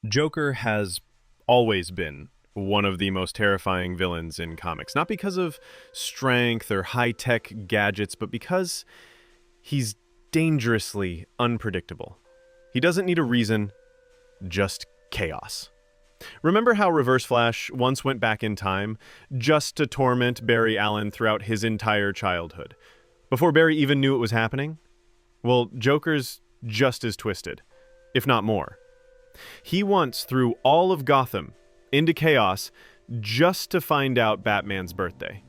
Joker has always been one of the most terrifying villains in comics, not because of strength or high-tech gadgets, but because he's dangerously unpredictable. He doesn't need a reason, just chaos. Remember how Reverse Flash once went back in time just to torment Barry Allen throughout his entire childhood, before Barry even knew it was happening? Well, Joker's just as twisted, if not more. He once threw all of Gotham into chaos just to find out Batman's birthday.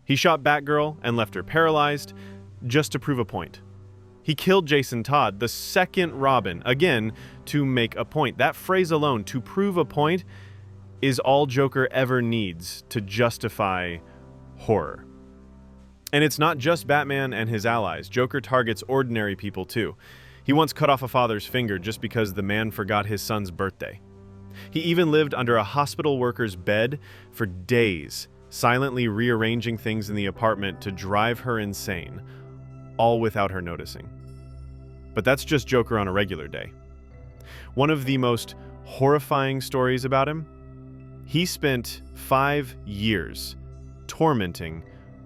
He shot Batgirl and left her paralyzed just to prove a point. He killed Jason Todd, the second Robin, again, to make a point. That phrase alone, to prove a point, is all Joker ever needs to justify horror. And it's not just Batman and his allies. Joker targets ordinary people too. He once cut off a father's finger just because the man forgot his son's birthday. He even lived under a hospital worker's bed for days, silently rearranging things in the apartment to drive her insane, all without her noticing. But that's just Joker on a regular day. One of the most horrifying stories about him, he spent 5 years tormenting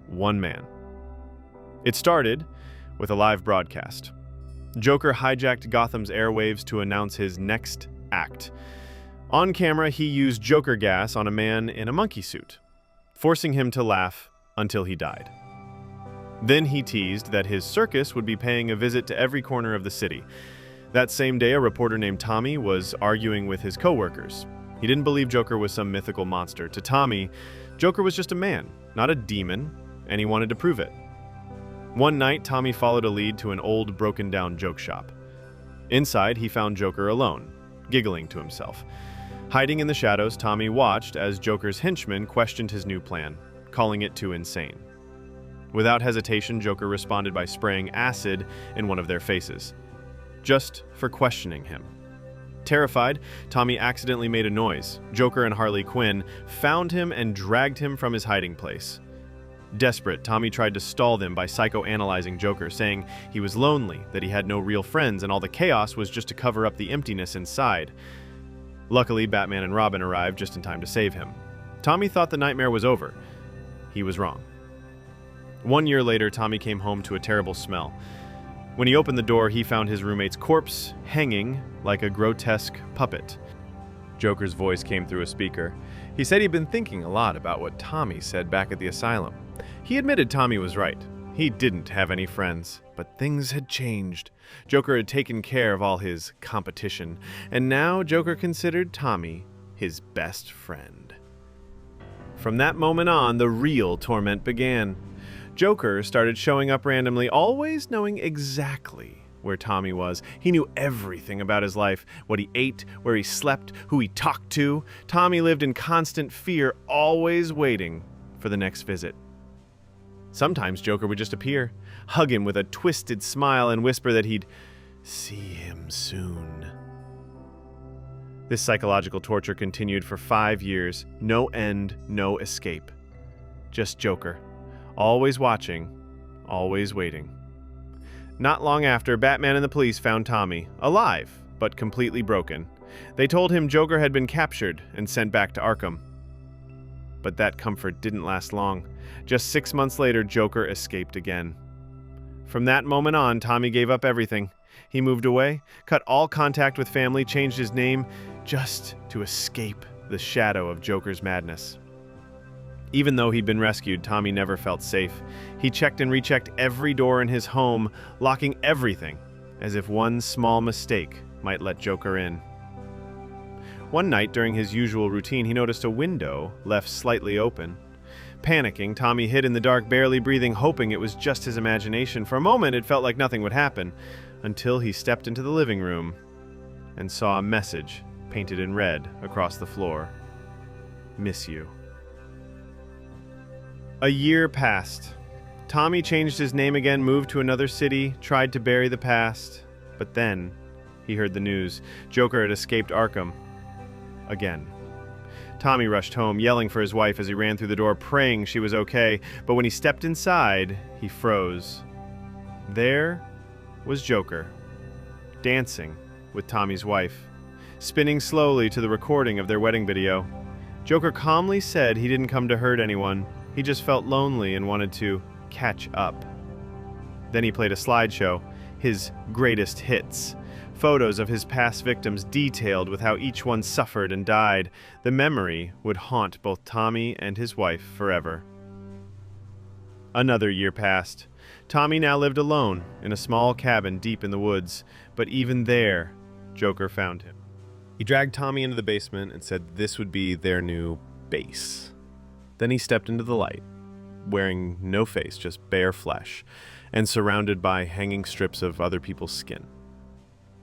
one man. It started with a live broadcast. Joker hijacked Gotham's airwaves to announce his next act. On camera, he used Joker gas on a man in a monkey suit, forcing him to laugh until he died. Then he teased that his circus would be paying a visit to every corner of the city. That same day, a reporter named Tommy was arguing with his co-workers. He didn't believe Joker was some mythical monster. To Tommy, Joker was just a man, not a demon, and he wanted to prove it. One night, Tommy followed a lead to an old, broken-down joke shop. Inside, he found Joker alone, giggling to himself. Hiding in the shadows, Tommy watched as Joker's henchmen questioned his new plan, calling it too insane. Without hesitation, Joker responded by spraying acid in one of their faces, just for questioning him. Terrified, Tommy accidentally made a noise. Joker and Harley Quinn found him and dragged him from his hiding place. Desperate, Tommy tried to stall them by psychoanalyzing Joker, saying he was lonely, that he had no real friends, and all the chaos was just to cover up the emptiness inside. Luckily, Batman and Robin arrived just in time to save him. Tommy thought the nightmare was over. He was wrong. 1 year later, Tommy came home to a terrible smell. When he opened the door, he found his roommate's corpse hanging like a grotesque puppet. Joker's voice came through a speaker. He said he'd been thinking a lot about what Tommy said back at the asylum. He admitted Tommy was right. He didn't have any friends, but things had changed. Joker had taken care of all his competition, and now Joker considered Tommy his best friend. From that moment on, the real torment began. Joker started showing up randomly, always knowing exactly where Tommy was. He knew everything about his life, what he ate, where he slept, who he talked to. Tommy lived in constant fear, always waiting for the next visit. Sometimes Joker would just appear, hug him with a twisted smile, and whisper that he'd see him soon. This psychological torture continued for 5 years. No end, no escape. Just Joker. Always watching, always waiting. Not long after, Batman and the police found Tommy, alive, but completely broken. They told him Joker had been captured and sent back to Arkham. But that comfort didn't last long. Just 6 months later, Joker escaped again. From that moment on, Tommy gave up everything. He moved away, cut all contact with family, changed his name, just to escape the shadow of Joker's madness. Even though he'd been rescued, Tommy never felt safe. He checked and rechecked every door in his home, locking everything, as if one small mistake might let Joker in. One night, during his usual routine, he noticed a window left slightly open. Panicking, Tommy hid in the dark, barely breathing, hoping it was just his imagination. For a moment, it felt like nothing would happen, until he stepped into the living room and saw a message painted in red across the floor. Miss you. A year passed. Tommy changed his name again, moved to another city, tried to bury the past. But then, he heard the news. Joker had escaped Arkham. Again. Tommy rushed home, yelling for his wife as he ran through the door, praying she was okay. But when he stepped inside, he froze. There was Joker, dancing with Tommy's wife. spinning slowly to the recording of their wedding video. Joker calmly said he didn't come to hurt anyone. He just felt lonely and wanted to catch up. Then he played a slideshow, his greatest hits. Photos of his past victims detailed with how each one suffered and died. The memory would haunt both Tommy and his wife forever. Another year passed. Tommy now lived alone in a small cabin deep in the woods, but even there, Joker found him. He dragged Tommy into the basement and said this would be their new base. Then he stepped into the light, wearing no face, just bare flesh, and surrounded by hanging strips of other people's skin.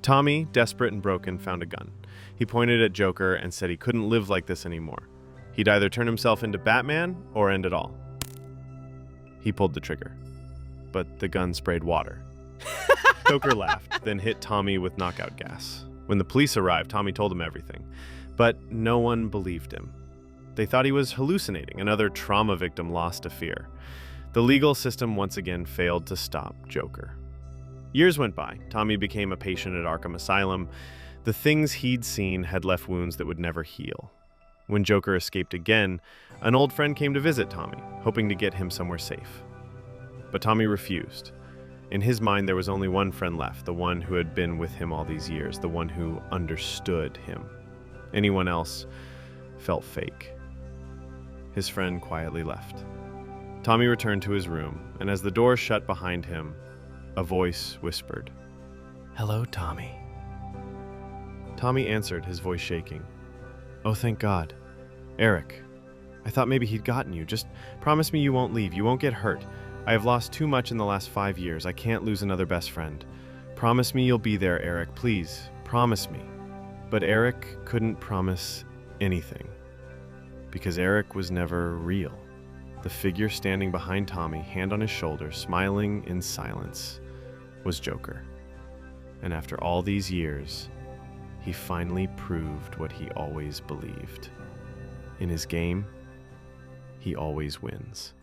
Tommy, desperate and broken, found a gun. He pointed at Joker and said he couldn't live like this anymore. He'd either turn himself into Batman or end it all. He pulled the trigger, but the gun sprayed water. Joker laughed, then hit Tommy with knockout gas. When the police arrived, Tommy told them everything, but no one believed him. They thought he was hallucinating. Another trauma victim lost to fear. The legal system once again failed to stop Joker. Years went by. Tommy became a patient at Arkham Asylum. The things he'd seen had left wounds that would never heal. When Joker escaped again, an old friend came to visit Tommy, hoping to get him somewhere safe. But Tommy refused. In his mind, there was only one friend left, the one who had been with him all these years, the one who understood him. Anyone else felt fake. His friend quietly left. Tommy returned to his room, and as the door shut behind him, a voice whispered, "Hello, Tommy." Tommy answered, his voice shaking. "Oh, thank God. Eric, I thought maybe he'd gotten you. Just promise me you won't leave. You won't get hurt. I have lost too much in the last 5 years. I can't lose another best friend. Promise me you'll be there, Eric. Please, promise me." But Eric couldn't promise anything, because Eric was never real. The figure standing behind Tommy, hand on his shoulder, smiling in silence, was Joker. And after all these years, he finally proved what he always believed. In his game, he always wins.